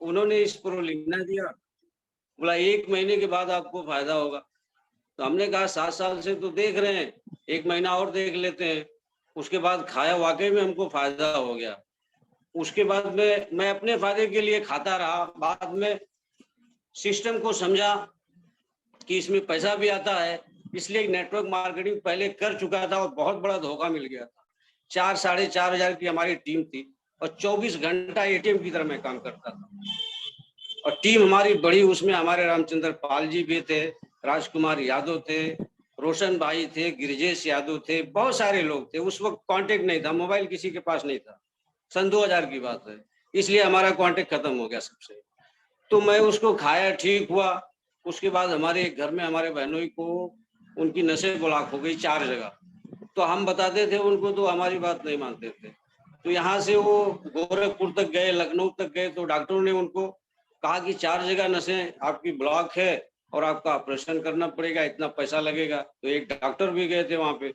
उन्होंने स्पिरुलिना दिया, बोला 1 महीने के बाद आपको फायदा होगा। तो हमने कहा 7 साल से तो देख रहे हैं, 1 महीना और देख लेते हैं। उसके बाद खाया, वाकई में हमको फायदा हो गया। उसके बाद में मैं अपने फायदे के लिए खाता रहा, बाद में सिस्टम को समझा कि इसमें पैसा भी आता है, इसलिए नेटवर्क मार्केटिंग पहले कर चुका था और बहुत बड़ा धोखा मिल गया था। 4 साढ़े 4 हजार की हमारी टीम थी और 24 घंटा एटीएम की तरह मैं काम करता था। और टीम हमारी बड़ी, उसमें हमारे रामचंद्र पाल जी भी थे, राजकुमार यादव थे, रोशन भाई थे, गिरिजेश यादव थे, बहुत सारे लोग थे। उस वक्त कांटेक्ट नहीं था, मोबाइल किसी के पास नहीं था, सन 2000 की बात है, इसलिए हमारा कांटेक्ट खत्म हो गया सबसे। तो मैं उसको खाया, ठीक हुआ। उसके बाद हमारे घर में हमारे बहनोई को उनकी नसें ब्लॉक हो गई 4 जगह। तो हम बताते थे उनको, तो हमारी बात नहीं मानते थे। तो यहाँ से वो गोरखपुर तक गए, लखनऊ तक गए, तो डॉक्टरों ने उनको कहा कि 4 जगह नसें आपकी ब्लॉक है और आपका ऑपरेशन करना पड़ेगा, इतना पैसा लगेगा। तो एक डॉक्टर भी गए थे वहां पे,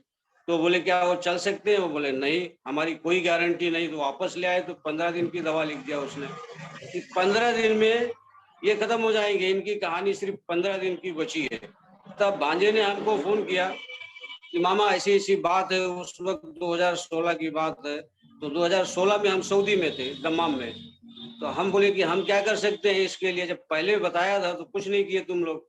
तो बोले क्या वो चल सकते हैं? वो बोले नहीं, हमारी कोई गारंटी नहीं। तो वापस ले आए, तो 15 दिन की दवा लिख दिया उसने कि 15 दिन में ये खत्म हो जाएंगे, इनकी कहानी सिर्फ 15 दिन की बची है। तब भांजे ने हमको फोन किया कि मामा ऐसी ऐसी बात है। उस वक्त 2016 की बात है। तो 2016 में हम सऊदी में थे, दम्माम में। तो हम बोले कि हम क्या कर सकते हैं इसके लिए, जब पहले बताया था तो कुछ नहीं किए तुम लोग।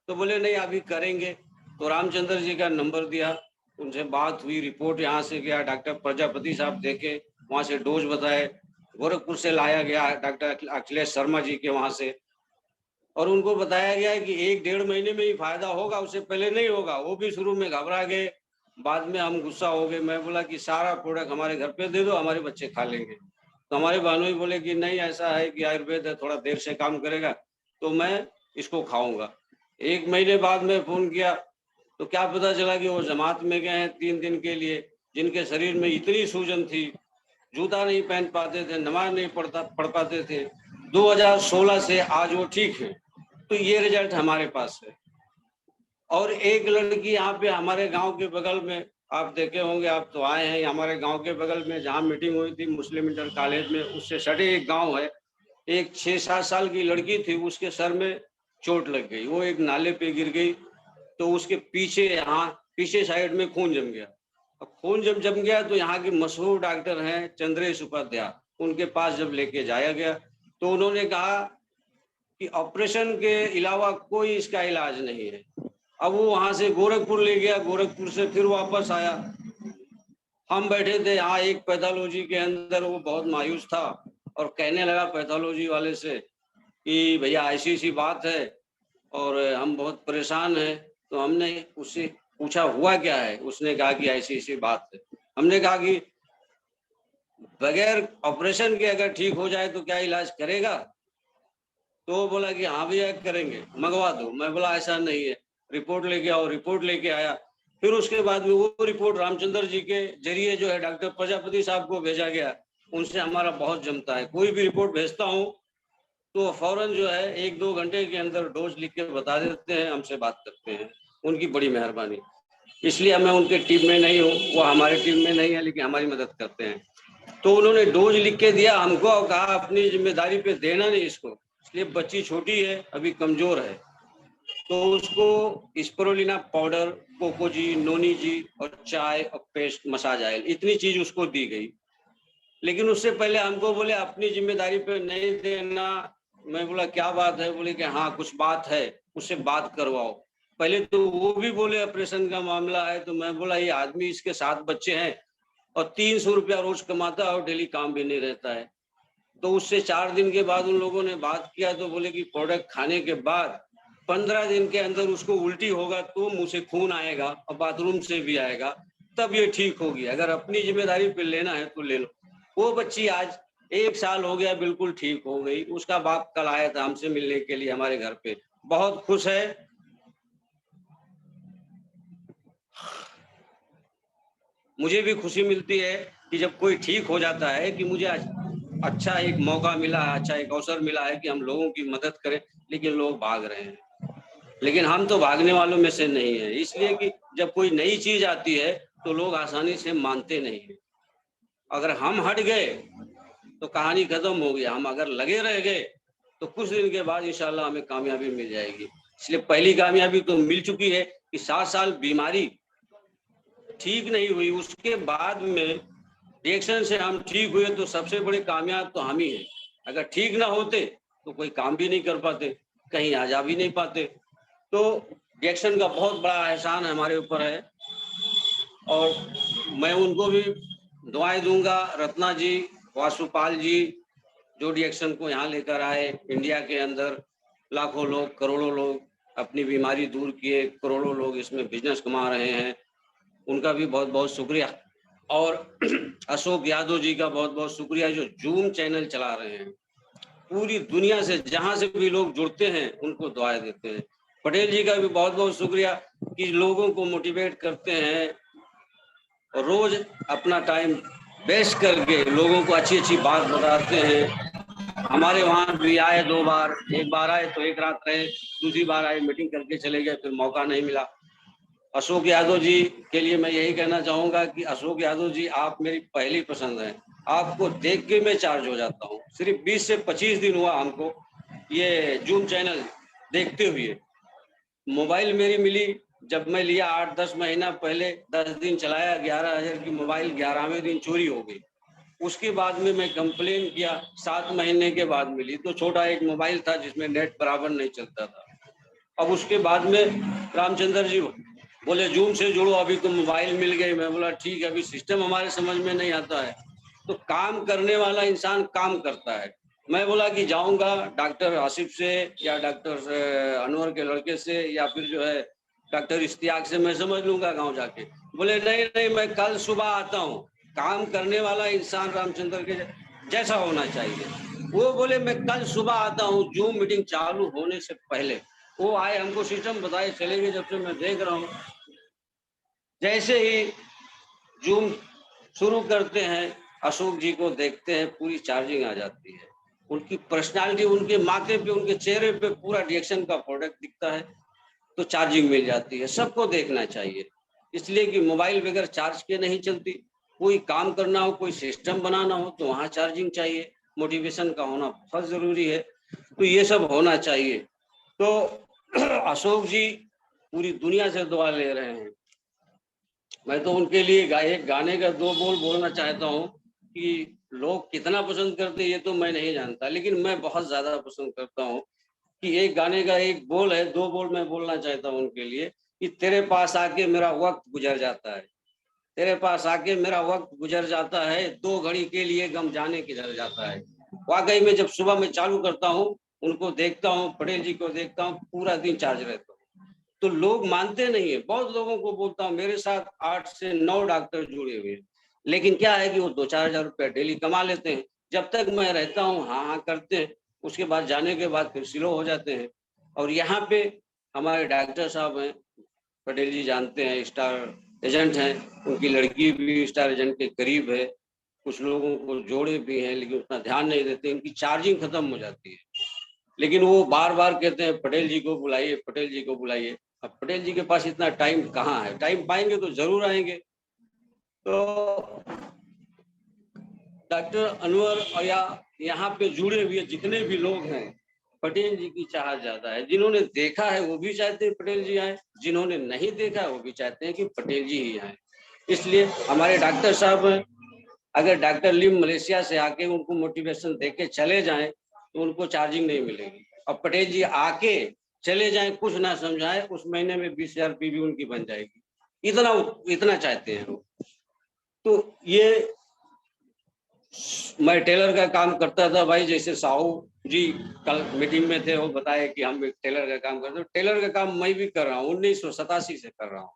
तो बोले नहीं अभी करेंगे। तो रामचंद्र जी का नंबर दिया, उनसे बात हुई, रिपोर्ट यहाँ से गया, डॉक्टर प्रजापति साहब देखे, वहां से डोज बताए। गोरखपुर से लाया गया डॉक्टर अखिलेश शर्मा जी के वहां से, और उनको बताया गया कि 1 डेढ़ महीने में ही फायदा होगा, उससे पहले नहीं होगा। वो भी शुरू में घबरा गए, बाद में हम गुस्सा हो गए। मैं बोला कि सारा प्रोडक्ट हमारे घर पे दे दो, हमारे बच्चे खा लेंगे। तो हमारे बहनोई बोले कि नहीं, ऐसा है कि आयुर्वेद है, थोड़ा देर से काम करेगा, तो मैं इसको खाऊंगा। 1 महीने बाद में फोन किया तो क्या पता चला कि वो जमात में गए हैं 3 दिन के लिए, जिनके शरीर में इतनी सूजन थी, जूता नहीं पहन पाते थे, नमाज नहीं पढ़ पाते थे। 2016 से आज वो ठीक है। तो ये रिजल्ट हमारे पास है। और एक लड़की यहाँ पे हमारे गांव के बगल में, आप देखे होंगे, आप तो आए हैं, हमारे गांव के बगल में जहाँ मीटिंग हुई थी मुस्लिम इंटर कॉलेज में, उससे सटे एक गांव है। एक 6-7 साल की लड़की थी, उसके सर में चोट लग गई, वो एक नाले पे गिर गई। तो उसके पीछे, यहाँ पीछे साइड में खून जम गया। अब खून जब जम गया तो यहाँ के मशहूर डॉक्टर हैं चंद्रेश उपाध्याय, उनके पास जब लेके जाया गया तो उन्होंने कहा कि ऑपरेशन के अलावा कोई इसका इलाज नहीं है। अब वो वहां से गोरखपुर ले गया, गोरखपुर से फिर वापस आया। हम बैठे थे यहाँ एक पैथोलॉजी के अंदर, वो बहुत मायूस था और कहने लगा पैथोलॉजी वाले से कि भैया ऐसी सी बात है और हम बहुत परेशान हैं। तो हमने उससे पूछा हुआ क्या है, उसने कहा कि ऐसी ऐसी बात है। हमने कहा कि बगैर ऑपरेशन के अगर ठीक हो जाए तो क्या इलाज करेगा? तो वो बोला कि हाँ भैया करेंगे, मंगवा दो। मैं बोला ऐसा नहीं है, रिपोर्ट लेके आओ। रिपोर्ट लेके आया। फिर उसके बाद में वो रिपोर्ट रामचंद्र जी के जरिए जो है डॉक्टर प्रजापति साहब को भेजा गया। उनसे हमारा बहुत जमता है, कोई भी रिपोर्ट भेजता हूँ तो फौरन जो है 1-2 घंटे के अंदर डोज लिख के बता देते हैं, हमसे बात करते हैं। उनकी बड़ी मेहरबानी। इसलिए मैं उनके टीम में नहीं हूँ, वो हमारे टीम में नहीं है, लेकिन हमारी मदद करते हैं। तो उन्होंने डोज लिख के दिया हमको और कहा अपनी जिम्मेदारी पे देना नहीं इसको, इसलिए बच्ची छोटी है, अभी कमजोर है। तो उसको स्पिरुलिना पाउडर, कोकोजी, नोनी जी और चाय और पेस्ट, मसाज ऑयल, इतनी चीज उसको दी गई। लेकिन उससे पहले हमको बोले अपनी जिम्मेदारी पे नहीं देना। मैं बोला क्या बात है? बोले कि हाँ कुछ बात है, उससे बात करवाओ। पहले तो वो भी बोले ऑपरेशन का मामला है। तो मैं बोला ये आदमी, इसके 7 बच्चे हैं और 300 रुपया रोज कमाता है और डेली काम भी नहीं रहता है। तो उससे 4 दिन के बाद उन लोगों ने बात किया तो बोले कि प्रोडक्ट खाने के बाद 15 दिन के अंदर उसको उल्टी होगा तो मुंह से खून आएगा और बाथरूम से भी आएगा, तब ये ठीक होगी। अगर अपनी जिम्मेदारी पे लेना है तो ले लो। वो बच्ची आज 1 साल हो गया, बिल्कुल ठीक हो गई। उसका बाप कल आया था हमसे मिलने के लिए हमारे घर पे, बहुत खुश है। मुझे भी खुशी मिलती है कि जब कोई ठीक हो जाता है कि मुझे अच्छा एक मौका मिला है, अच्छा एक अवसर मिला है कि हम लोगों की मदद करें। लेकिन लोग भाग रहे हैं, लेकिन हम तो भागने वालों में से नहीं है। इसलिए कि जब कोई नई चीज आती है तो लोग आसानी से मानते नहीं है। अगर हम हट गए तो कहानी खत्म हो गई। हम अगर लगे रह गए तो कुछ दिन के बाद इंशाल्लाह हमें कामयाबी मिल जाएगी। इसलिए पहली कामयाबी तो मिल चुकी है कि 7 साल बीमारी ठीक नहीं हुई, उसके बाद में रिएक्शन से हम ठीक हुए, तो सबसे बड़े कामयाब तो हम ही हैं। अगर ठीक ना होते तो कोई काम भी नहीं कर पाते, कहीं आ जा भी नहीं पाते। तो रिएक्शन का बहुत बड़ा एहसान हमारे ऊपर है और मैं उनको भी दुआएं दूंगा। रत्ना जी, वासुपाल जी, जो रिएक्शन को यहाँ लेकर आए, इंडिया के अंदर लाखों लोग, करोड़ों लोग अपनी बीमारी दूर किए, करोड़ों लोग इसमें बिजनेस कमा रहे हैं, उनका भी बहुत बहुत शुक्रिया। और अशोक यादव जी का बहुत बहुत शुक्रिया, जो जूम चैनल चला रहे हैं। पूरी दुनिया से जहां से भी लोग जुड़ते हैं उनको दुआएं देते हैं। पटेल जी का भी बहुत बहुत शुक्रिया कि लोगों को मोटिवेट करते हैं और रोज अपना टाइम वेस्ट करके लोगों को अच्छी अच्छी बात बताते हैं। हमारे वहां भी आए 2 बार, एक बार आए तो एक रात रहे, दूसरी बार आए मीटिंग करके चले गए, फिर मौका नहीं मिला। अशोक यादव जी के लिए मैं यही कहना चाहूंगा कि अशोक यादव जी, आप मेरी पहली पसंद है। आपको देख के मैं चार्ज हो जाता हूँ। सिर्फ 20 से 25 दिन हुआ हमको ये जूम चैनल देखते हुए। मोबाइल मेरी मिली जब मैं लिया 8-10 महीना पहले, 10 दिन चलाया, 11,000 की मोबाइल 11वें दिन चोरी हो गई। उसके बाद में मैं कंप्लेन किया, 7 महीने के बाद मिली। तो छोटा एक मोबाइल था जिसमें नेट बराबर नहीं चलता था। अब उसके बाद में रामचंद्र जी बोले जूम से जुड़ो, अभी तो मोबाइल मिल गई। मैं बोला ठीक है, अभी सिस्टम हमारे समझ में नहीं आता है। तो काम करने वाला इंसान काम करता है। मैं बोला कि जाऊंगा डॉक्टर आसिफ से या डॉक्टर अनवर के लड़के से या फिर जो है डॉक्टर इश्तियाक से मैं समझ लूंगा गांव जाके। बोले नहीं नहीं, मैं कल सुबह आता हूँ। काम करने वाला इंसान रामचंद्र के जैसा होना चाहिए। वो बोले मैं कल सुबह आता हूँ, जूम मीटिंग चालू होने से पहले। वो आए, हमको सिस्टम बताए, चले गए। जब से मैं देख रहा हूँ, जैसे ही जूम शुरू करते हैं, अशोक जी को देखते हैं, पूरी चार्जिंग आ जाती है। उनकी पर्सनालिटी, उनके माथे पे, उनके चेहरे पे पूरा रिएक्शन का प्रोडक्ट दिखता है, तो चार्जिंग मिल जाती है। सबको देखना चाहिए, इसलिए कि मोबाइल बगैर चार्ज के नहीं चलती। कोई काम करना हो, कोई सिस्टम बनाना हो, तो वहाँ चार्जिंग चाहिए। मोटिवेशन का होना बहुत जरूरी है, तो ये सब होना चाहिए। तो अशोक जी पूरी दुनिया से दुआ ले रहे हैं। मैं तो उनके लिए एक गाने का 2 बोल बोलना चाहता हूँ कि लोग कितना पसंद करते हैं ये तो मैं नहीं जानता, लेकिन मैं बहुत ज्यादा पसंद करता हूँ कि एक गाने का एक बोल है, 2 बोल मैं बोलना चाहता हूँ उनके लिए कि तेरे पास आके मेरा वक्त गुजर जाता है, तेरे पास आके मेरा वक्त गुजर जाता है, 2 घड़ी के लिए गम जाने किधर जाता है। वाकई में जब सुबह मैं चालू करता हूँ, उनको देखता हूँ, पटेल जी को देखता हूँ, पूरा दिन चार्ज रहता हूँ। तो लोग मानते नहीं है। बहुत लोगों को बोलता हूँ, मेरे साथ 8 से 9 डॉक्टर जुड़े हुए हैं, लेकिन क्या है कि वो 2-4 हजार रुपया डेली कमा लेते हैं। जब तक मैं रहता हूँ हाँ हाँ करते हैं, उसके बाद जाने के बाद फिर स्लो हो जाते हैं। और यहाँ पे हमारे डॉक्टर साहब हैं, पटेल जी जानते हैं, स्टार एजेंट हैं। उनकी लड़की भी स्टार एजेंट के करीब है। कुछ लोगों को जोड़े भी हैं, लेकिन उतना ध्यान नहीं देते। उनकी चार्जिंग खत्म हो जाती है, लेकिन वो बार बार कहते हैं पटेल जी को बुलाइए, पटेल जी को बुलाइए। अब पटेल जी के पास इतना टाइम कहाँ है? टाइम पाएंगे तो जरूर आएंगे। तो डॉक्टर अनवर और या यहाँ पे जुड़े हुए जितने भी लोग हैं, पटेल जी की चाहत ज्यादा है। जिन्होंने देखा है वो भी चाहते हैं पटेल जी आए, जिन्होंने नहीं देखा है वो भी चाहते हैं कि पटेल जी ही आए। इसलिए हमारे डॉक्टर साहब अगर डॉक्टर लिम मलेशिया से आके उनको मोटिवेशन दे के चले जाएं तो उनको चार्जिंग नहीं मिलेगी। और पटेल जी आके चले जाएं, कुछ ना समझाए, उस महीने में 20,000 पीवी उनकी बन जाएगी। इतना इतना चाहते हैं वो। तो ये मैं टेलर का काम करता था भाई, जैसे साहू जी कल मीटिंग में थे, वो बताए कि हम एक टेलर का काम करते हैं। टेलर का काम मैं भी कर रहा हूँ, 1987 से कर रहा हूँ,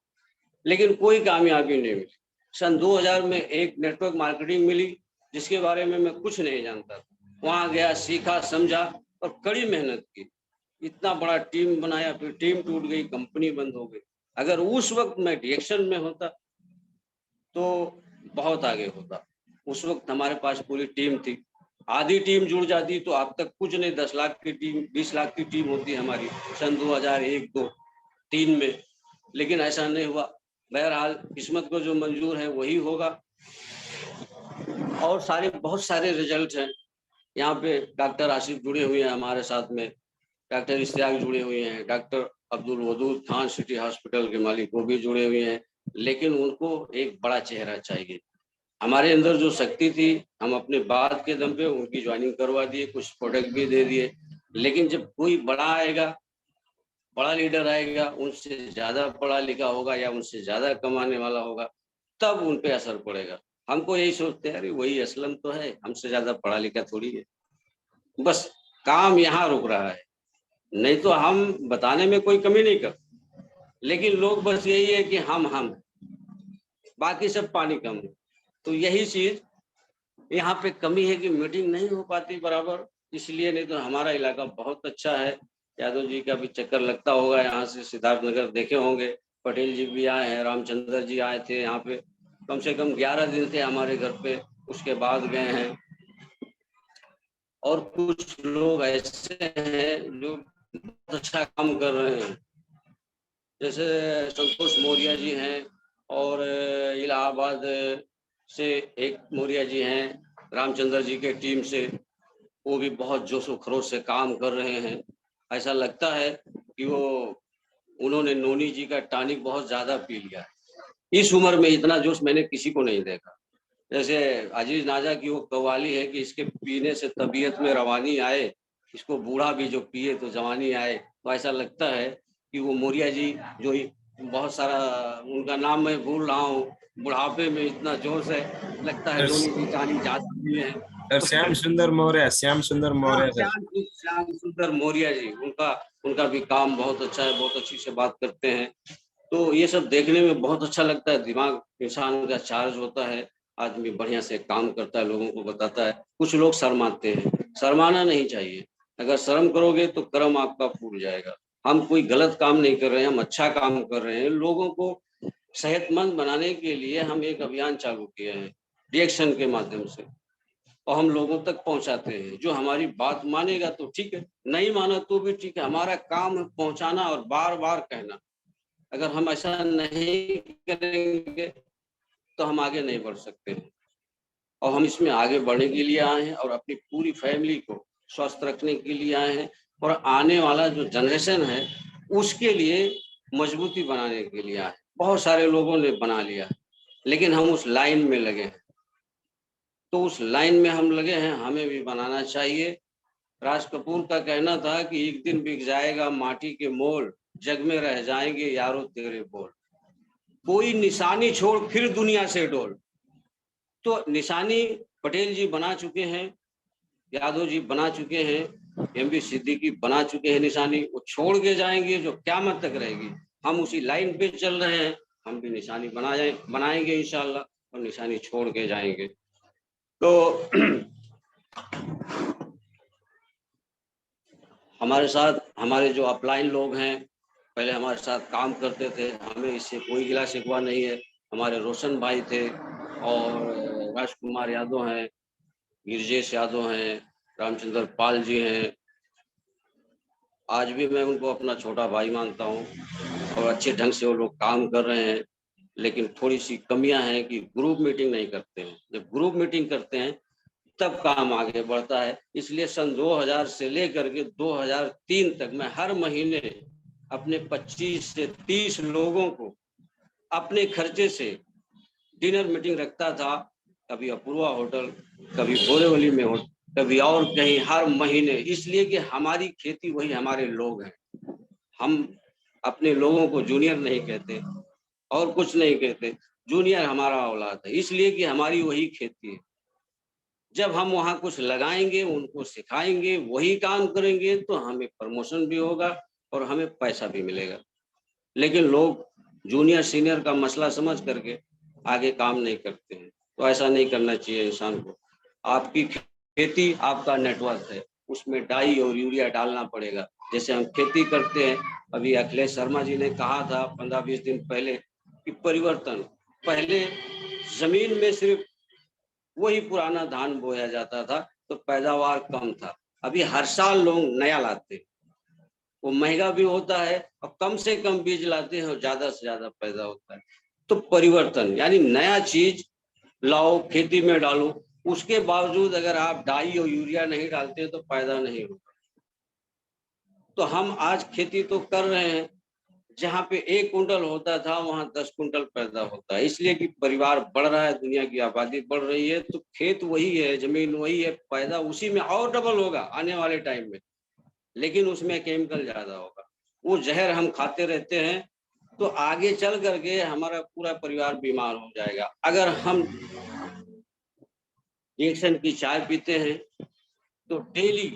लेकिन कोई कामयाबी नहीं मिली। सन 2000 में एक नेटवर्क मार्केटिंग मिली, जिसके बारे में मैं कुछ नहीं जानता था। वहां गया, सीखा, समझा और कड़ी मेहनत की। इतना बड़ा टीम बनाया, फिर टीम टूट गई, कंपनी बंद हो गई। अगर उस वक्त मैं रिएक्शन में होता तो बहुत आगे होता। उस वक्त हमारे पास पूरी टीम थी। आधी टीम जुड़ जाती तो अब तक कुछ नहीं, 10 लाख की टीम, 20 लाख की टीम होती हमारी सन 2001, 2, 3 में। लेकिन ऐसा नहीं हुआ। बहरहाल किस्मत को जो मंजूर है वही होगा। और बहुत सारे रिजल्ट हैं। यहाँ पे डॉक्टर आसिफ जुड़े हुए हैं हमारे साथ में, डॉक्टर इश्तियाक जुड़े हुए हैं, doctor Abdul Wadood Khan city hospital के मालिक वो भी जुड़े हुए हैं। लेकिन उनको एक बड़ा चेहरा चाहिए। हमारे अंदर जो शक्ति थी, हम अपने बात के दम पे उनकी ज्वाइनिंग करवा दिए, कुछ प्रोडक्ट भी दे दिए। लेकिन जब कोई बड़ा आएगा, बड़ा लीडर आएगा, उनसे ज्यादा पढ़ा लिखा होगा या उनसे ज्यादा कमाने वाला होगा, तब उन पे असर पड़ेगा। हमको यही सोचते हैं, अरे वही असलम तो है, हमसे ज्यादा पढ़ा लिखा थोड़ी है। बस काम यहाँ रुक रहा है, नहीं तो हम बताने में कोई कमी नहीं कर। लेकिन लोग बस यही है कि हम बाकी सब पानी कम है। तो यही चीज यहाँ पे कमी है कि मीटिंग नहीं हो पाती बराबर, इसलिए। नहीं तो हमारा इलाका बहुत अच्छा है। यादव जी का भी चक्कर लगता होगा, यहाँ से सिद्धार्थनगर देखे होंगे। पटेल जी भी आए हैं, रामचंद्र जी आए थे यहाँ पे, कम से कम 11 दिन थे हमारे घर पे, उसके बाद गए हैं। और कुछ लोग ऐसे हैं जो बहुत अच्छा काम कर रहे हैं, जैसे संतोष मौर्य जी हैं, और इलाहाबाद से एक मौर्य जी हैं रामचंद्र जी के टीम से, वो भी बहुत जोश व खरोश से काम कर रहे हैं। ऐसा लगता है कि वो उन्होंने नोनी जी का टॉनिक बहुत ज्यादा पी लिया है। इस उम्र में इतना जोश मैंने किसी को नहीं देखा। जैसे अजीज नाजा की वो कव्वाली है कि इसके पीने से तबीयत में रवानी आए, इसको बूढ़ा भी जो पिए तो जवानी आए। तो ऐसा लगता है कि वो मौर्य जी जो बहुत सारा, उनका नाम मैं भूल रहा हूँ, बुढ़ापे में इतना जोश है, लगता है नोनी जी टॉनिक ज्यादा पिए हैं। सर श्याम सुंदर मौर्य, श्याम सुंदर मौर्य सर। श्याम सुंदर मौर्य जी, उनका भी काम बहुत अच्छा है, बहुत अच्छी से बात करते हैं। तो ये सब देखने में बहुत अच्छा लगता है, दिमाग इंसान का चार्ज होता है, आदमी बढ़िया से काम करता है, लोगों को बताता है। कुछ लोग शर्माते हैं, शर्माना नहीं चाहिए। अगर शर्म करोगे तो कर्म आपका फूट जाएगा। हम कोई गलत काम नहीं कर रहे हैं, हम अच्छा काम कर रहे हैं। लोगों को सेहतमंद बनाने के लिए हम एक अभियान चालू किए हैं रिएक्शन के माध्यम से, और हम लोगों तक पहुंचाते हैं। जो हमारी बात मानेगा तो ठीक है, नहीं माना तो भी ठीक है। हमारा काम है पहुंचाना और बार बार कहना। अगर हम ऐसा नहीं करेंगे तो हम आगे नहीं बढ़ सकते हैं। और हम इसमें आगे बढ़ने के लिए आए हैं, और अपनी पूरी फैमिली को स्वस्थ रखने के लिए आए हैं, और आने वाला जो जनरेशन है उसके लिए मजबूती बनाने के लिए आए। बहुत सारे लोगों ने बना लिया, लेकिन हम उस लाइन में लगे हैं। तो उस लाइन में हम लगे हैं, हमें भी बनाना चाहिए। राज कपूर का कहना था कि एक दिन बिक जाएगा माटी के मोल, जग में रह जाएंगे यारो तेरे बोल, कोई निशानी छोड़ फिर दुनिया से डोल। तो निशानी पटेल जी बना चुके हैं, यादव जी बना चुके हैं, एमबी सिद्दीकी बना चुके हैं निशानी। वो छोड़ के जाएंगे जो क़यामत तक रहेगी। हम उसी लाइन पे चल रहे हैं, हम भी निशानी बनाएंगे इंशाल्लाह, और निशानी छोड़ के जाएंगे। तो हमारे साथ हमारे जो अपलाइन लोग हैं, पहले हमारे साथ काम करते थे, हमें इससे कोई गिला शिकवा नहीं है। हमारे रोशन भाई थे, और राजकुमार यादव हैं, गिरजेश यादव हैं, रामचंद्र पाल जी हैं। आज भी मैं उनको अपना छोटा भाई मानता हूँ, और अच्छे ढंग से वो लोग काम कर रहे हैं। लेकिन थोड़ी सी कमियां हैं कि ग्रुप मीटिंग नहीं करते हैं। जब ग्रुप मीटिंग करते हैं तब काम आगे बढ़ता है। इसलिए सन 2000 से लेकर के 2003 तक मैं हर महीने अपने 25 से 30 लोगों को अपने खर्चे से डिनर मीटिंग रखता था। कभी अपूर्वा होटल, कभी बोरेवली में होटल, कभी और कहीं, हर महीने। इसलिए कि हमारी खेती वही हमारे लोग हैं। हम अपने लोगों को जूनियर नहीं कहते और कुछ नहीं कहते, जूनियर हमारा औलाद है, इसलिए कि हमारी वही खेती है। जब हम वहाँ कुछ लगाएंगे, उनको सिखाएंगे, वही काम करेंगे, तो हमें प्रमोशन भी होगा और हमें पैसा भी मिलेगा। लेकिन लोग जूनियर सीनियर का मसला समझ करके आगे काम नहीं करते हैं। तो ऐसा नहीं करना चाहिए इंसान को। आपकी खेती आपका नेटवर्क है, उसमें डाई और यूरिया डालना पड़ेगा। जैसे हम खेती करते हैं, अभी अखिलेश शर्मा जी ने कहा था 15-20 दिन पहले कि परिवर्तन, पहले जमीन में सिर्फ वही पुराना धान बोया जाता था तो पैदावार कम था। अभी हर साल लोग नया लाते हैं, वो महंगा भी होता है और कम से कम बीज लाते हैं और ज्यादा से ज्यादा पैदा होता है। तो परिवर्तन यानी नया चीज लाओ, खेती में डालो, उसके बावजूद अगर आप डाई और यूरिया नहीं डालते तो फायदा नहीं होगा। तो हम आज खेती तो कर रहे हैं, जहाँ पे 1 कुंटल होता था वहाँ 10 कुंटल पैदा होता है, इसलिए कि परिवार बढ़ रहा है, दुनिया की आबादी बढ़ रही है, तो खेत वही है, जमीन वही है, पैदा उसी में और डबल होगा आने वाले टाइम में, लेकिन उसमें केमिकल ज्यादा होगा। वो जहर हम खाते रहते हैं तो आगे चल करके हमारा पूरा परिवार बीमार हो जाएगा। अगर हम रिएक्शन की चाय पीते हैं तो डेली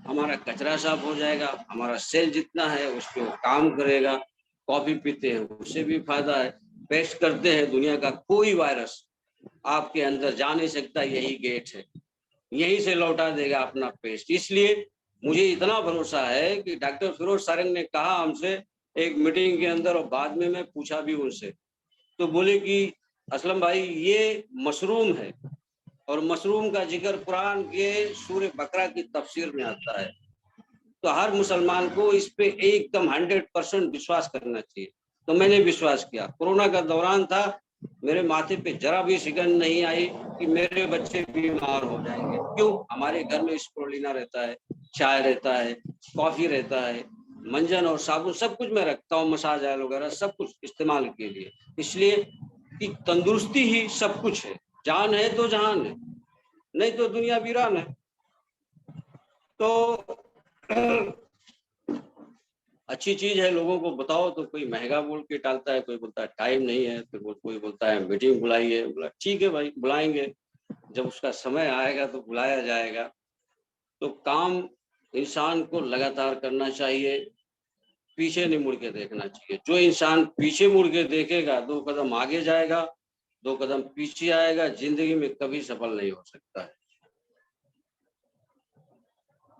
हमारा कचरा साफ हो जाएगा, हमारा सेल जितना है उस पर काम करेगा। कॉफी पीते हैं उससे भी फायदा है। पेस्ट करते हैं, दुनिया का कोई वायरस आपके अंदर जा नहीं सकता, यही गेट है, यहीं से लौटा देगा अपना पेस्ट। इसलिए मुझे इतना भरोसा है कि डॉक्टर फिरोज सारंग ने कहा हमसे एक मीटिंग के अंदर, और बाद में मैं पूछा भी उनसे, तो बोले कि असलम भाई ये मशरूम है, और मशरूम का जिक्र कुरान के सूरह बकरा की तफसीर में आता है। तो हर मुसलमान को इस पे एकदम 100% विश्वास करना चाहिए। तो मैंने विश्वास किया। कोरोना का दौरान था, मेरे माथे पे जरा भी शिकन नहीं आई कि मेरे बच्चे बीमार हो जाएंगे। क्यों? हमारे घर में स्प्रोलिना रहता है, चाय रहता है, कॉफी रहता है, मंजन और साबुन सब कुछ मैं रखता हूँ, मसाज ऑयल वगैरह सब कुछ इस्तेमाल के लिए। इसलिए कि तंदुरुस्ती ही सब कुछ है, जान है तो जहान है, नहीं तो दुनिया वीरान है। तो अच्छी चीज है, लोगों को बताओ तो कोई महंगा बोल के टालता है, कोई बोलता है टाइम नहीं है, फिर कोई बोलता है मीटिंग बुलाइए। बोला ठीक है भाई बुलाएंगे, जब उसका समय आएगा तो बुलाया जाएगा। तो काम इंसान को लगातार करना चाहिए, पीछे नहीं मुड़ के देखना चाहिए। जो इंसान पीछे मुड़ के देखेगा 2 कदम आगे जाएगा, 2 कदम पीछे आएगा, जिंदगी में कभी सफल नहीं हो सकता है।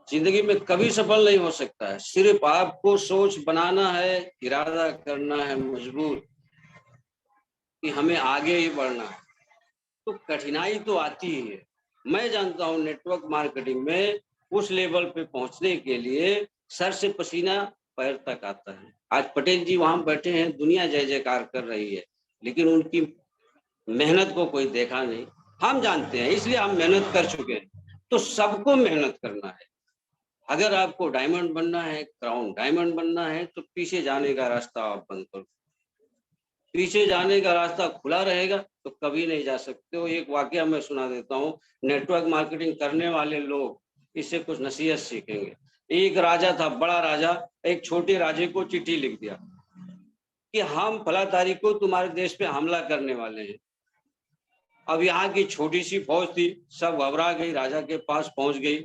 जिंदगी में कभी सफल नहीं हो सकता है। सिर्फ आपको सोच बनाना है, इरादा करना है मजबूर कि हमें आगे ही बढ़ना है। तो कठिनाई तो आती ही है। मैं जानता हूँ नेटवर्क मार्केटिंग में उस लेवल पे पहुंचने के लिए सर से पसीना पैर तक आता है। आज पटेल जी वहां बैठे हैं, दुनिया जय जयकार कर रही है, लेकिन उनकी मेहनत को कोई देखा नहीं। हम जानते हैं, इसलिए हम मेहनत कर चुके हैं। तो सबको मेहनत करना है। अगर आपको डायमंड बनना है, क्राउन डायमंड बनना है, तो पीछे जाने का रास्ता आप बंद करो। पीछे जाने का रास्ता खुला रहेगा तो कभी नहीं जा सकते हो। एक वाकया मैं सुना देता हूँ, नेटवर्क मार्केटिंग करने वाले लोग इससे कुछ नसीहत सीखेंगे। एक राजा था, बड़ा राजा, एक छोटे राजे को चिट्ठी लिख दिया कि हम फला तारीख को तुम्हारे देश पे हमला करने वाले हैं। अब यहाँ की छोटी सी फौज थी, सब घबरा गई, राजा के पास पहुंच गई।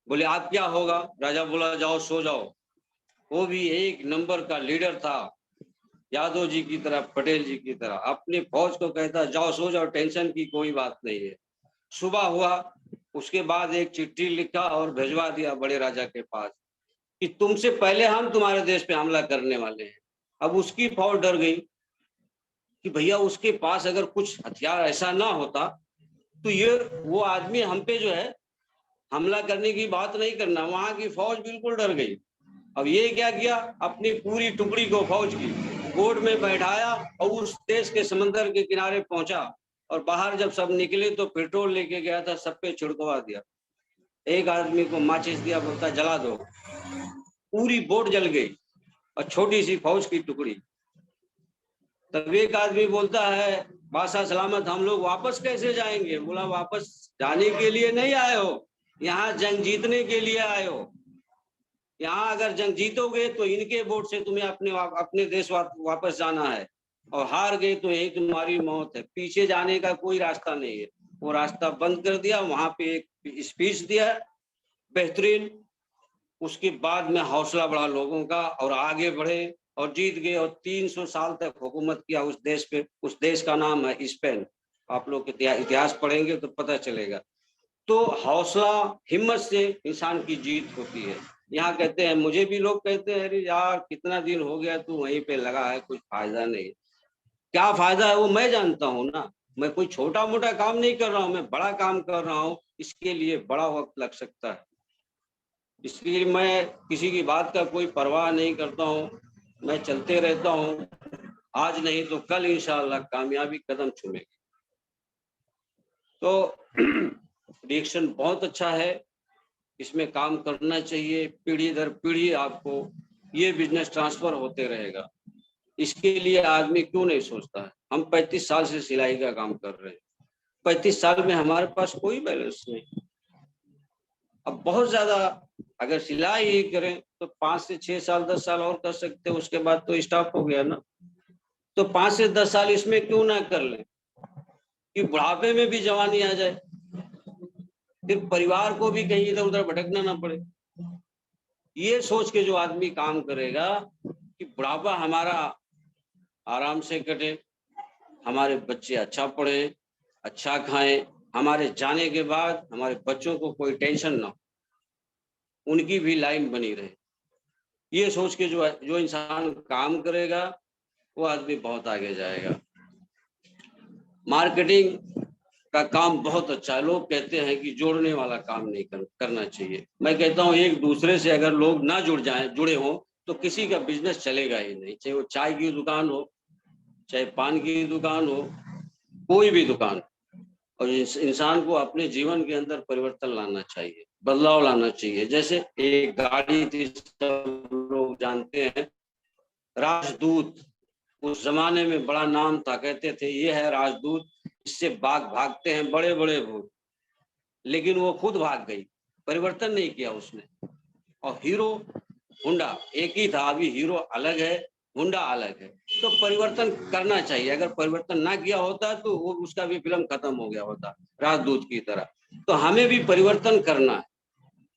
बोले आप क्या होगा? राजा बोला जाओ सो जाओ। वो भी एक नंबर का लीडर था, यादव जी की तरह, पटेल जी की तरह, अपनी फौज को कहता जाओ सो जाओ, टेंशन की कोई बात नहीं है। सुबह हुआ, उसके बाद एक चिट्ठी लिखा और भिजवा दिया बड़े राजा के पास कि तुमसे पहले हम तुम्हारे देश पे हमला करने वाले हैं। अब उसकी फौज डर गई कि भैया उसके पास अगर कुछ हथियार ऐसा ना होता तो ये वो आदमी हम पे जो है हमला करने की बात नहीं करना। वहां की फौज बिल्कुल डर गई। अब ये क्या किया, अपनी पूरी टुकड़ी को फौज की बोट में बैठाया और उस देश के समंदर के किनारे पहुंचा, और बाहर जब सब निकले तो पेट्रोल लेके गया था, सब पे छिड़कवा दिया। एक आदमी को माचिस दिया, बोलता जला दो। पूरी बोट जल गई और छोटी सी फौज की टुकड़ी। तब एक आदमी बोलता है बादशाह सलामत, हम लोग वापस कैसे जाएंगे? बोला वापस जाने के लिए नहीं आए हो, यहाँ जंग जीतने के लिए आए हो। यहाँ अगर जंग जीतोगे तो इनके वोट से तुम्हें अपने देश वापस जाना है, और हार गए तो यही तुम्हारी मौत है। पीछे जाने का कोई रास्ता नहीं है। वो रास्ता बंद कर दिया। वहां पे एक स्पीच दिया बेहतरीन। उसके बाद में हौसला बढ़ा लोगों का और आगे बढ़े और जीत गए, और 300 साल तक हुकूमत किया उस देश पे। उस देश का नाम है स्पेन। आप लोग इतिहास पढ़ेंगे तो पता चलेगा। तो हौसला हिम्मत से इंसान की जीत होती है। यहाँ कहते हैं, मुझे भी लोग कहते हैं अरे यार कितना दिन हो गया तू वहीं पे लगा है, कुछ फायदा नहीं। क्या फायदा है वो मैं जानता हूँ ना। मैं कोई छोटा मोटा काम नहीं कर रहा हूँ, मैं बड़ा काम कर रहा हूँ। इसके लिए बड़ा वक्त लग सकता है, इसलिए मैं किसी की बात का कोई परवाह नहीं करता हूँ। मैं चलते रहता हूँ, आज नहीं तो कल इंशाअल्लाह कामयाबी कदम चूमेगी। तो रिएक्शन बहुत अच्छा है, इसमें काम करना चाहिए। पीढ़ी दर पीढ़ी आपको ये बिजनेस ट्रांसफर होते रहेगा। इसके लिए आदमी क्यों नहीं सोचता है? हम 35 साल से सिलाई का काम कर रहे हैं, 35 साल में हमारे पास कोई बैलेंस नहीं। अब बहुत ज्यादा अगर सिलाई ही करें तो 5 से 6 साल 10 साल और कर सकते हैं, उसके बाद तो स्टॉप हो गया ना। तो 5 से 10 साल इसमें क्यों ना कर लें कि बुढ़ापे में भी जवानी आ जाए, फिर परिवार को भी कहीं इधर उधर भटकना ना पड़े। ये सोच के जो आदमी काम करेगा कि बुढ़ापा हमारा आराम से कटे, हमारे बच्चे अच्छा पढ़े, अच्छा खाएं, हमारे जाने के बाद हमारे बच्चों को कोई टेंशन ना हो, उनकी भी लाइन बनी रहे, ये सोच के जो इंसान काम करेगा वो आदमी बहुत आगे जाएगा। मार्केटिंग का काम बहुत अच्छा है। लोग कहते हैं कि जोड़ने वाला काम नहीं करना चाहिए। मैं कहता हूँ एक दूसरे से अगर लोग ना जुड़े हों तो किसी का बिजनेस चलेगा ही नहीं, चाहे वो चाय की दुकान हो, चाहे पान की दुकान हो, कोई भी दुकान। और इंसान को अपने जीवन के अंदर परिवर्तन लाना चाहिए, बदलाव लाना चाहिए। जैसे एक गाड़ी थी, सब लोग जानते हैं, राजदूत। उस जमाने में बड़ा नाम था, कहते थे ये है राजदूत, इससे भागते हैं बड़े बड़े भूत। लेकिन वो खुद भाग गई, परिवर्तन नहीं किया उसने। और हीरो होंडा एक ही था, अभी हीरो अलग है, होंडा अलग है। तो परिवर्तन करना चाहिए। अगर परिवर्तन ना किया होता तो वो उसका भी फिल्म खत्म हो गया होता, राजदूत की तरह। तो हमें भी परिवर्तन करना है,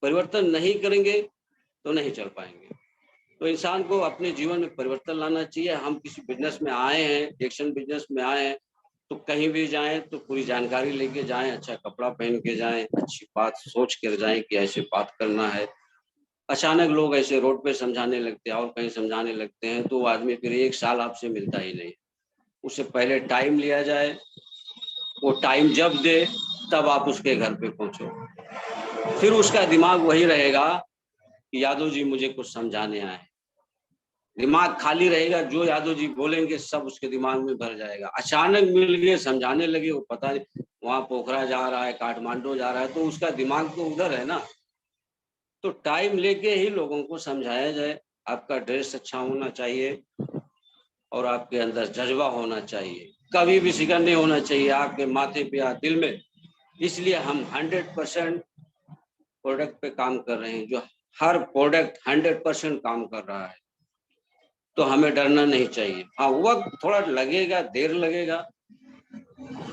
परिवर्तन नहीं करेंगे तो नहीं चल पाएंगे। तो इंसान को अपने जीवन में परिवर्तन लाना चाहिए। हम किसी बिजनेस में आए हैं, एक्शन बिजनेस में आए हैं, तो कहीं भी जाएं तो पूरी जानकारी लेके जाएं, अच्छा कपड़ा पहन के जाएं, अच्छी बात सोच कर जाएं कि ऐसे बात करना है। अचानक लोग ऐसे रोड पे समझाने लगते हैं और कहीं समझाने लगते हैं तो वो आदमी फिर 1 साल आपसे मिलता ही नहीं। उससे पहले टाइम लिया जाए, वो टाइम जब दे तब आप उसके घर पे पहुंचो। फिर उसका दिमाग वही रहेगा कि यादव जी मुझे कुछ समझाने आए। दिमाग खाली रहेगा, जो यादव जी बोलेंगे सब उसके दिमाग में भर जाएगा। अचानक मिल गए, समझाने लगे, वो पता नहीं वहां पोखरा जा रहा है, काठमांडू जा रहा है, तो उसका दिमाग तो उधर है ना। तो टाइम लेके ही लोगों को समझाया जाए। आपका ड्रेस अच्छा होना चाहिए और आपके अंदर जज्बा होना चाहिए, कभी भी शिकन नहीं होना चाहिए आपके माथे पे या दिल में। इसलिए हम 100% प्रोडक्ट पे काम कर रहे हैं, जो हर प्रोडक्ट 100% काम कर रहा है। तो हमें डरना नहीं चाहिए। हाँ, वक्त थोड़ा लगेगा, देर लगेगा,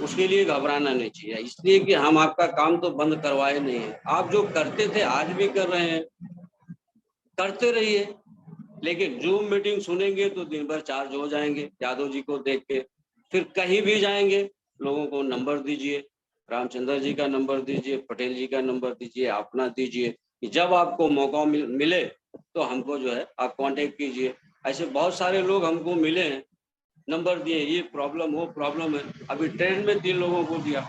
उसके लिए घबराना नहीं चाहिए। इसलिए कि हम आपका काम तो बंद करवाए नहीं है, आप जो करते थे आज भी कर रहे हैं, करते रहिए। लेकिन जूम मीटिंग सुनेंगे तो दिन भर चार्ज हो जाएंगे यादव जी को देख के। फिर कहीं भी जाएंगे लोगों को नंबर दीजिए, रामचंद्र जी का नंबर दीजिए, पटेल जी का नंबर दीजिए, अपना दीजिए, कि जब आपको मौका मिले तो हमको जो है आप कांटेक्ट कीजिए। ऐसे बहुत सारे लोग हमको मिले हैं, नंबर दिए, ये प्रॉब्लम वो प्रॉब्लम है। अभी ट्रेन में 3 लोगों को दिया,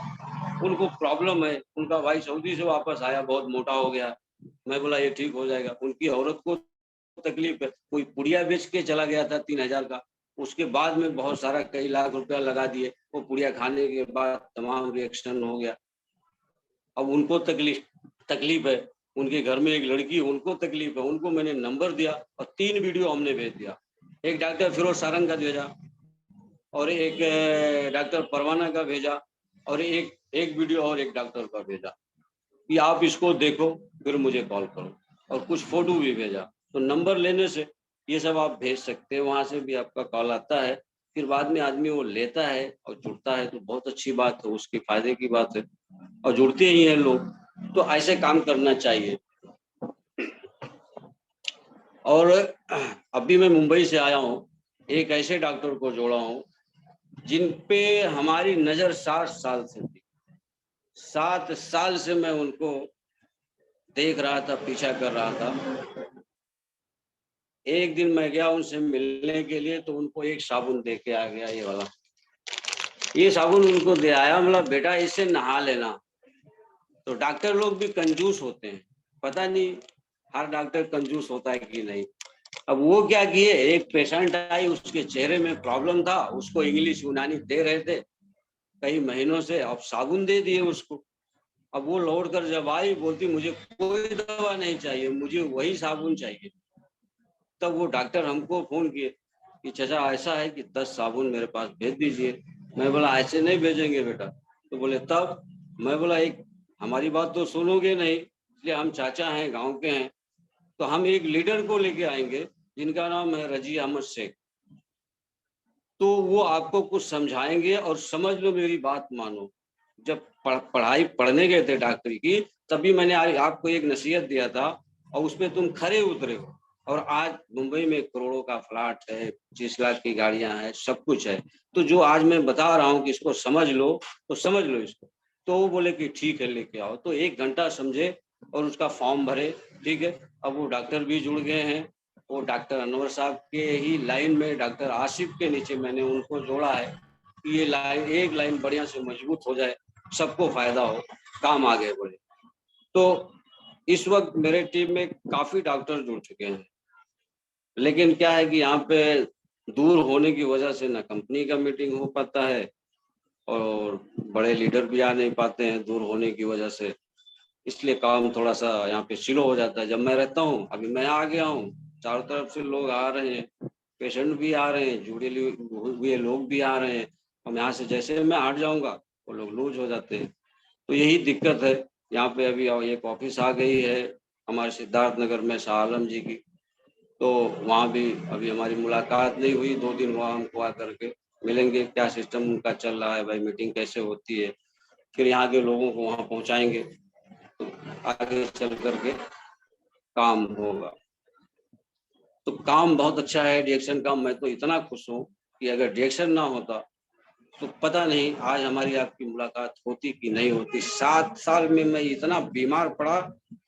उनको प्रॉब्लम है, उनका भाई सऊदी से वापस आया, बहुत मोटा हो गया। मैं बोला ये ठीक हो जाएगा। उनकी औरत को तकलीफ है, कोई पुड़िया बेच के चला गया था 3000 का, उसके बाद में बहुत सारा कई लाख रुपया लगा दिए, वो पुड़िया खाने के बाद तमाम रिएक्शन हो गया। अब उनको तकलीफ है, उनके घर में एक लड़की, उनको तकलीफ है, उनको मैंने नंबर दिया और 3 वीडियो हमने भेज दिया। एक डॉक्टर फिरोज सारंग का भेजा और एक डॉक्टर परवाना का भेजा और एक वीडियो और एक डॉक्टर का भेजा कि आप इसको देखो फिर मुझे कॉल करो, और कुछ फोटो भी भेजा। तो नंबर लेने से ये सब आप भेज सकते हैं, वहां से भी आपका कॉल आता है। फिर बाद में आदमी वो लेता है और जुड़ता है तो बहुत अच्छी बात है, उसके फायदे की बात है, और जुड़ते ही हैं लोग। तो ऐसे काम करना चाहिए। और अभी मैं मुंबई से आया हूँ, एक ऐसे डॉक्टर को जोड़ा हूँ जिन पे हमारी नजर 60 साल से थी। 7 साल से मैं उनको देख रहा था, पीछा कर रहा था। एक दिन मैं गया उनसे मिलने के लिए तो उनको एक साबुन दे के आ गया, ये वाला, ये साबुन उनको दे आया, मतलब बेटा इससे नहा लेना। तो डॉक्टर लोग भी कंजूस होते हैं, पता नहीं हर डॉक्टर कंजूस होता है कि नहीं। अब वो क्या किए, एक पेशेंट आई, उसके चेहरे में प्रॉब्लम था, उसको इंग्लिश यूनानी दे रहे थे, कई महीनों से, अब साबुन दे दिए उसको। अब वो लौट कर जब आई, बोलती मुझे कोई दवा नहीं चाहिए, मुझे वही साबुन चाहिए। तब वो डॉक्टर हमको फोन किए कि चाचा ऐसा है कि 10 साबुन मेरे पास भेज दीजिए। मैं बोला ऐसे नहीं भेजेंगे बेटा। तो बोले तब? मैं बोला एक हमारी बात तो सुनोगे नहीं, इसलिए हम चाचा हैं, गांव के हैं, तो हम एक लीडर को लेके आएंगे जिनका नाम है रजी अहमद शेख। तो वो आपको कुछ समझाएंगे और समझ लो, मेरी बात मानो। जब पढ़ाई पढ़ने गए थे डॉक्टरी की, तभी मैंने आपको एक नसीहत दिया था और उस पर तुम खरे उतरे हो। और आज मुंबई में करोड़ों का फ्लैट है, 25 लाख की गाड़ियां हैं, सब कुछ है। तो जो आज मैं बता रहा हूँ कि इसको समझ लो, तो समझ लो इसको। तो वो बोले कि ठीक है लेके आओ। तो 1 घंटा समझे और उसका फॉर्म भरे। ठीक है, अब वो डॉक्टर भी जुड़ गए हैं। वो डॉक्टर अनवर साहब के ही लाइन में, डॉक्टर आसिफ के नीचे मैंने उनको जोड़ा है कि ये लाइन, एक लाइन बढ़िया से मजबूत हो जाए, सबको फायदा हो, काम आगे बढ़े। तो इस वक्त मेरे टीम में काफी डॉक्टर जुड़ चुके हैं। लेकिन क्या है कि यहाँ पे दूर होने की वजह से ना कंपनी का मीटिंग हो पाता है और बड़े लीडर भी आ नहीं पाते हैं दूर होने की वजह से। इसलिए काम थोड़ा सा यहाँ पे स्लो हो जाता है। जब मैं रहता हूँ, अभी मैं आ गया हूँ, चारों तरफ से लोग आ रहे हैं, पेशेंट भी आ रहे हैं, जुड़े हुए लोग भी आ रहे हैं। और यहाँ से जैसे मैं हट जाऊंगा वो लोग लूज हो जाते हैं। तो यही दिक्कत है। यहाँ पे अभी एक ऑफिस आ गई है हमारे सिद्धार्थ नगर में, शाह आलम जी की। तो वहाँ भी अभी हमारी मुलाकात नहीं हुई, 2 दिन हुआ हमको आ करके। मिलेंगे, क्या सिस्टम उनका चल रहा है भाई, मीटिंग कैसे होती है, फिर यहाँ के लोगों को वहाँ पहुँचाएंगे, तो आगे चल करके काम होगा। तो काम बहुत अच्छा है डिएक्शन का। मैं तो इतना खुश हूँ कि अगर डिएक्शन ना होता तो पता नहीं आज हमारी आपकी मुलाकात होती कि नहीं होती। 7 साल में मैं इतना बीमार पड़ा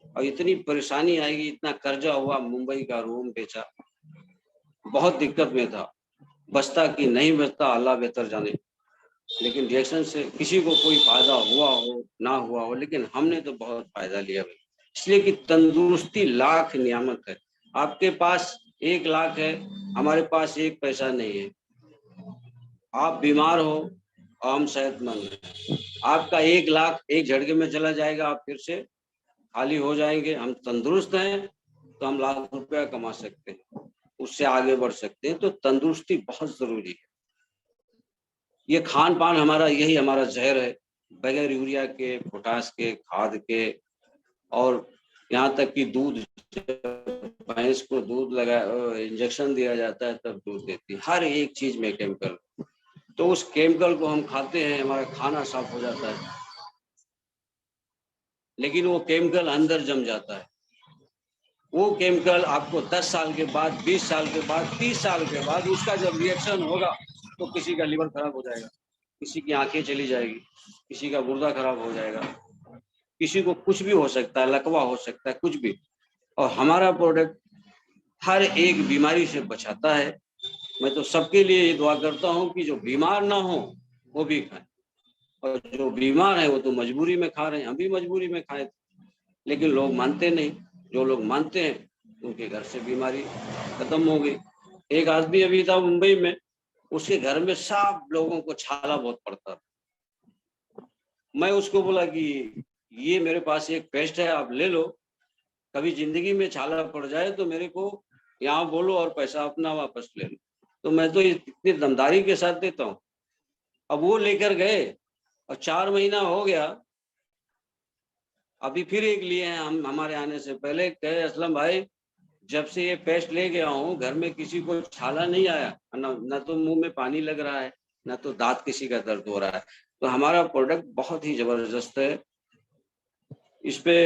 और इतनी परेशानी आएगी, इतना कर्जा हुआ, मुंबई का रूम बेचा, बहुत दिक्कत में था। बचता कि नहीं बचता अल्लाह बेहतर जाने। लेकिन रिएक्शन से किसी को कोई फायदा हुआ हो ना हुआ हो, लेकिन हमने तो बहुत फायदा लिया भाई। इसलिए कि तंदुरुस्ती लाख नियामत है। आपके पास 1 लाख है, हमारे पास 1 पैसा नहीं है। आप बीमार हो और हम सेहतमंद हैं। आपका 1 लाख एक झटके में चला जाएगा, आप फिर से खाली हो जाएंगे। हम तंदुरुस्त हैं तो हम लाख रुपया कमा सकते हैं, उससे आगे बढ़ सकते हैं। तो तंदुरुस्ती बहुत जरूरी है। ये खान पान हमारा, यही हमारा जहर है। बगैर यूरिया के, पोटास के, खाद के, और यहाँ तक कि दूध, भैंस को दूध लगा इंजेक्शन दिया जाता है तब दूध देती है। हर एक चीज में केमिकल। तो उस केमिकल को हम खाते हैं, हमारा खाना साफ हो जाता है, लेकिन वो केमिकल अंदर जम जाता है। वो केमिकल आपको 10 साल के बाद, 20 साल के बाद, 30 साल के बाद उसका जब रिएक्शन होगा तो किसी का लिवर खराब हो जाएगा, किसी की आंखें चली जाएगी, किसी का गुर्दा खराब हो जाएगा, किसी को कुछ भी हो सकता है, लकवा हो सकता है, कुछ भी। और हमारा प्रोडक्ट हर एक बीमारी से बचाता है। मैं तो सबके लिए ये दुआ करता हूँ कि जो बीमार ना हो वो भी खाए, और जो बीमार है वो तो मजबूरी में खा रहे हैं, हम भी मजबूरी में खाए, लेकिन लोग मानते नहीं। जो लोग मानते हैं उनके घर से बीमारी खत्म हो गई। एक आदमी अभी था मुंबई में, उसके घर में सब लोगों को छाला बहुत पड़ता था। मैं उसको बोला कि ये मेरे पास एक पेस्ट है, आप ले लो, कभी जिंदगी में छाला पड़ जाए तो मेरे को यहाँ बोलो और पैसा अपना वापस ले लो। तो मैं तो इतनी दमदारी के साथ देता हूँ। अब वो लेकर गए और 4 महीना हो गया, अभी फिर एक लिए हैं हम। हमारे आने से पहले कहे असलम भाई, जब से ये पेस्ट ले गया हूँ घर में किसी को छाला नहीं आया, न तो मुंह में पानी लग रहा है, न तो दांत किसी का दर्द हो रहा है। तो हमारा प्रोडक्ट बहुत ही जबरदस्त है। इस पे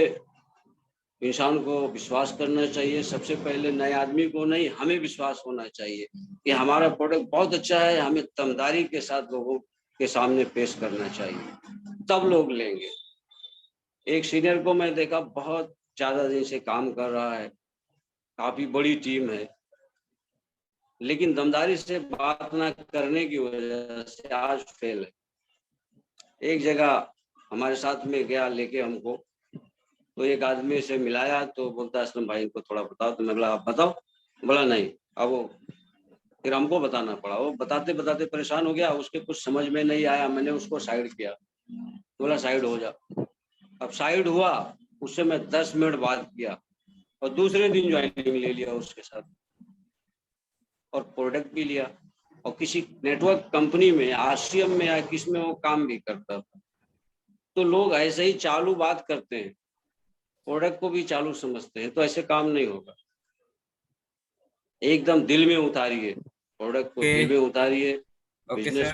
इंसान को विश्वास करना चाहिए। सबसे पहले नए आदमी को नहीं, हमें विश्वास होना चाहिए कि हमारा प्रोडक्ट बहुत अच्छा है। हमें दमदारी के साथ लोगों के सामने पेश करना चाहिए, तब लोग लेंगे। एक सीनियर को मैं देखा, बहुत ज्यादा दिन से काम कर रहा है, काफी बड़ी टीम है, लेकिन दमदारी से बात ना करने की वजह से आज फेल है। एक जगह हमारे साथ में गया लेके हमको, तो एक आदमी से मिलाया तो बोलता असलम भाई को थोड़ा बताओ। तो मैं बोला आप बताओ। बोला नहीं। अब वो फिर हमको बताना पड़ा। वो बताते बताते परेशान हो गया, उसके कुछ समझ में नहीं आया, मैंने उसको साइड किया, बोला साइड हो जा। अब साइड हुआ, उससे मैं 10 मिनट बात किया और दूसरे दिन ज्वाइनिंग ले लिया उसके साथ और प्रोडक्ट भी लिया। और किसी नेटवर्क कंपनी में, आरसीएम में या किस में वो काम भी करता था। तो लोग ऐसे ही चालू बात करते हैं, प्रोडक्ट को भी चालू समझते हैं, तो ऐसे काम नहीं होगा। एकदम दिल में उतारिए, प्रोडक्ट को ओके दिल में उतारिए, ओके बिजनेस सर।